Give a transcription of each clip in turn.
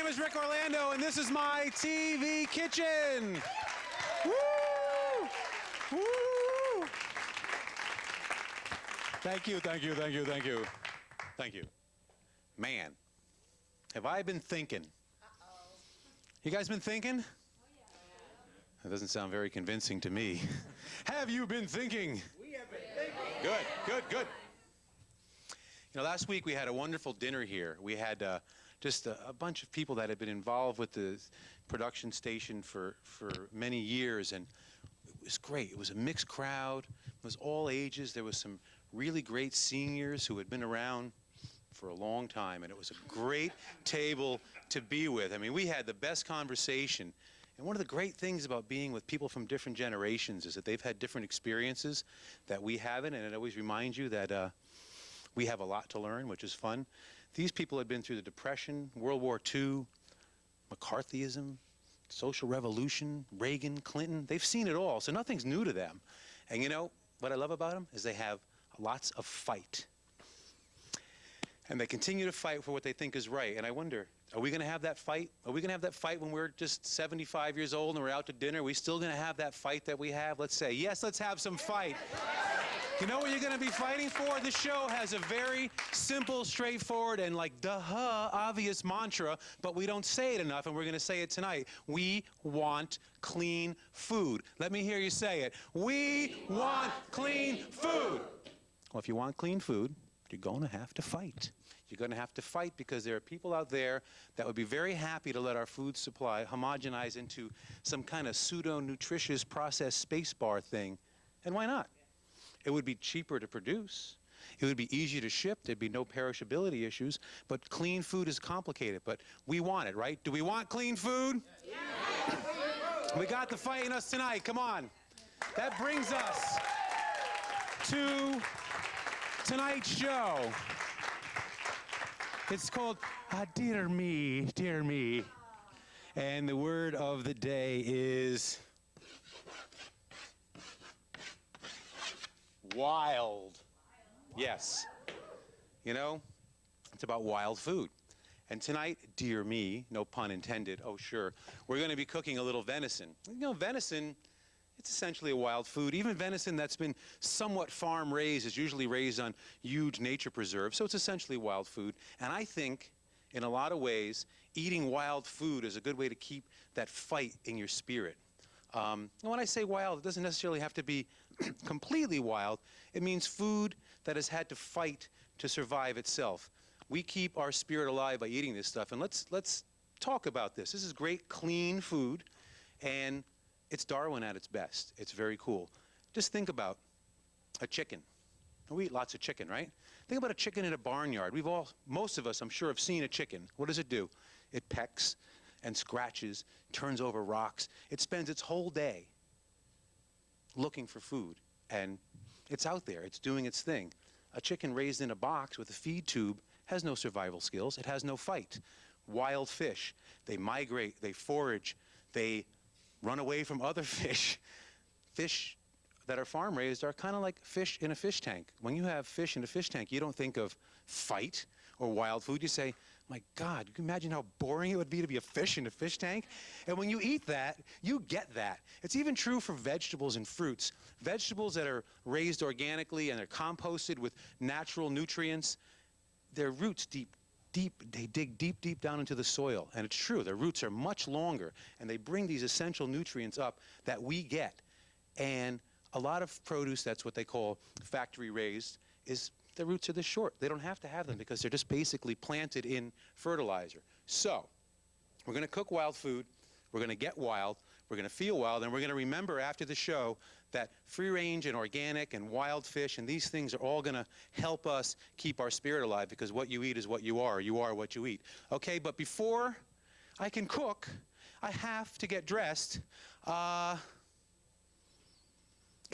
is Ric Orlando, and this is my TV kitchen. Woo! Woo! Thank you, thank you, thank you, thank you. Thank you. Man, have I been thinking? You guys been thinking? That doesn't sound very convincing to me. Have you been thinking? We have been thinking. Good, good, good. You know, last week we had a wonderful dinner here. We had just a bunch of people that had been involved with the production station for many years, and it was great. It was a mixed crowd. It was all ages. There was some really great seniors who had been around for a long time, and it was a great table to be with. I mean, we had the best conversation. And one of the great things about being with people from different generations is that they've had different experiences that we haven't, and it always reminds you that we have a lot to learn, which is fun. These people had been through the Depression, World War II, McCarthyism, social revolution, Reagan, Clinton. They've seen it all, so nothing's new to them. And you know, what I love about them is they have lots of fight. And they continue to fight for what they think is right. And I wonder, are we going to have that fight? Are we going to have that fight when we're just 75 years old and we're out to dinner? Are we still going to have that fight that we have? Let's say, yes, let's have some fight. You know what you're going to be fighting for? This show has a very simple, straightforward, and like, duh, obvious mantra, but we don't say it enough, and we're going to say it tonight. We want clean food. Let me hear you say it. We want clean food. Well, if you want clean food, you're going to have to fight. You're going to have to fight because there are people out there that would be very happy to let our food supply homogenize into some kind of pseudo-nutritious processed space bar thing. And why not? It would be cheaper to produce. It would be easier to ship. There'd be no perishability issues. But clean food is complicated. But we want it, right? Do we want clean food? Yeah. We got the fight in us tonight. Come on. That brings us to tonight's show. It's called Dear Me, Dear Me. And the word of the day is wild. Yes. You know, it's about wild food. And tonight, dear me, no pun intended, oh sure, we're going to be cooking a little venison. You know, venison, it's essentially a wild food. Even venison that's been somewhat farm raised is usually raised on huge nature preserves, so it's essentially wild food. And I think, in a lot of ways, eating wild food is a good way to keep that fight in your spirit. And when I say wild, it doesn't necessarily have to be completely wild. It means food that has had to fight to survive itself. We keep our spirit alive by eating this stuff, and let's talk about this. This is great, clean food, and it's Darwin at its best. It's very cool. Just think about a chicken. We eat lots of chicken, right? Think about a chicken in a barnyard. Most of us, I'm sure, have seen a chicken. What does it do? It pecks and scratches, turns over rocks. It spends its whole day looking for food, and it's out there. It's doing its thing. A chicken raised in a box with a feed tube has no survival skills. It has no fight. Wild fish, they migrate, they forage, they run away from other fish. Fish that are farm raised are kind of like fish in a fish tank. When you have fish in a fish tank, you don't think of fight or wild food. You say, my God, you can imagine how boring it would be to be a fish in a fish tank? And when you eat that, you get that. It's even true for vegetables and fruits. Vegetables that are raised organically and they're composted with natural nutrients, their roots they dig deep down into the soil. And it's true, their roots are much longer, and they bring these essential nutrients up that we get. And a lot of produce, that's what they call factory raised, is the roots are this short. They don't have to have them because they're just basically planted in fertilizer. So, we're going to cook wild food, we're going to get wild, we're going to feel wild, and we're going to remember after the show that free range and organic and wild fish and these things are all going to help us keep our spirit alive, because what you eat is what you are what you eat. Okay, but before I can cook, I have to get dressed. Can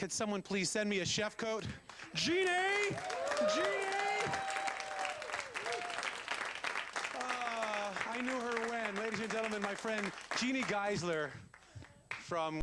someone please send me a chef coat? Jeannie! Jeannie! I knew her when. Ladies and gentlemen, my friend Jeannie Geisler from